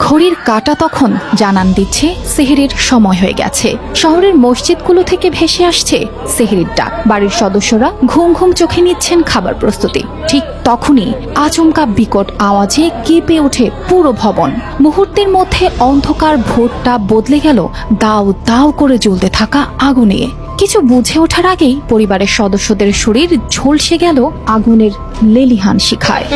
ঘড়ির কাঁটা তখন জানান দিচ্ছে সেহরির সময় হয়ে গেছে। শহরের মসজিদগুলো থেকে ভেসে আসছে সেহরির ডাক। বাড়ির সদস্যরা ঘুম ঘুম চোখে নিচ্ছেন খাবার প্রস্তুতি। ঠিক তখনই আচমকা বিকট আওয়াজে কেঁপে ওঠে পুরো ভবন। মুহূর্তের মধ্যে অন্ধকার ভোরটা বদলে গেল দাউ দাউ করে জ্বলতে থাকা আগুনে। কিছু বুঝে ওঠার আগেই পরিবারের সদস্যদের শরীর ঝলসে গেল আগুনের লেলিহান শিখায়।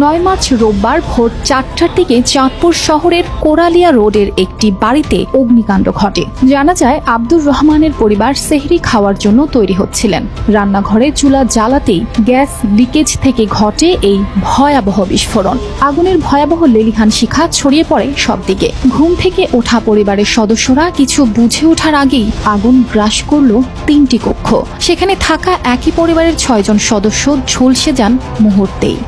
9 মার্চ রোববার ভোর 4টার দিকে চাঁদপুর শহরের কোরালিয়া রোডের একটি বাড়িতে অগ্নিকাণ্ড ঘটে। জানা যায় আব্দুর রহমানের পরিবার সেহরি খাওয়ার জন্য তৈরি হচ্ছিলেন। রান্নাঘরে চুলা জ্বালাতেই গ্যাস লিকেজ থেকে ঘটে এই ভয়াবহ বিস্ফোরণ। আগুনের ভয়াবহ লেলিহান শিখা ছড়িয়ে পড়ে সব দিকে। ঘুম থেকে ওঠা পরিবারের সদস্যরা কিছু বুঝে ওঠার আগেই আগুন গ্রাস করল 3টি কক্ষ। সেখানে থাকা একই পরিবারের 6 জন সদস্য ঝলসে যান মুহূর্তেই।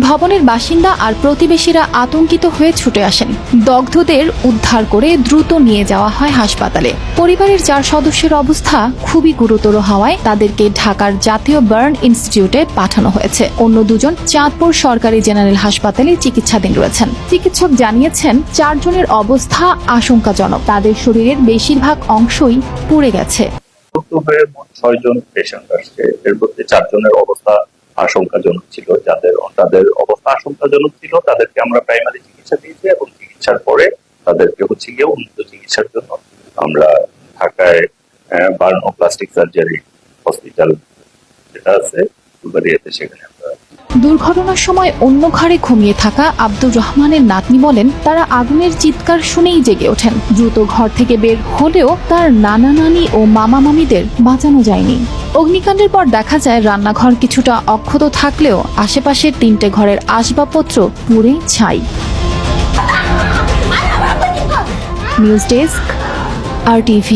ভবনের বাসিন্দা আর প্রতিবেশীরা আতঙ্কিত হয়ে ছুটে আসেন। দগ্ধদের উদ্ধার করে দ্রুত নিয়ে যাওয়া হয় হাসপাতালে। পরিবারের 4 সদস্যের অবস্থা খুবই গুরুতর হওয়ায় তাদেরকে ঢাকার জাতীয় বার্ন ইনস্টিটিউটে পাঠানো হয়েছে। অন্য 2 জন চাঁদপুর সরকারি জেনারেল হাসপাতালে চিকিৎসাধীন রয়েছেন। চিকিৎসক জানিয়েছেন 4 জনের অবস্থা আশঙ্কাজনক। তাদের শরীরের বেশিরভাগ অংশই পুড়ে গেছে। 6 জন পেশেন্ট আসছে, এর মধ্যে 4 জনের অবস্থা আশঙ্কাজনক ছিল। তাদের অবস্থা আশঙ্কাজনক ছিল তাদেরকে আমরা প্রাইমারি চিকিৎসা দিয়েছি এবং চিকিৎসার পরে তাদেরকে উন্নত চিকিৎসার জন্য আমরা ঢাকায় বার্ন ও প্লাস্টিক সার্জারি হসপিটাল যেটা আছে ফুলবাড়িয়াতে সেখানে আমরা। দুর্ঘটনার সময় অন্য ঘরে ঘুমিয়ে থাকা আব্দুর রহমানের নাতনি বলেন, তারা আগুনের চিৎকার শুনেই জেগে ওঠেন। দ্রুত ঘর থেকে বের হলেও তার নানা নানি ও মামা মামিদের বাঁচানো যায়নি। অগ্নিকাণ্ডের পর দেখা যায় রান্নাঘর কিছুটা অক্ষত থাকলেও আশেপাশের 3টে ঘরের আসবাবপত্র পুড়ে ছাই। News desk, RTV।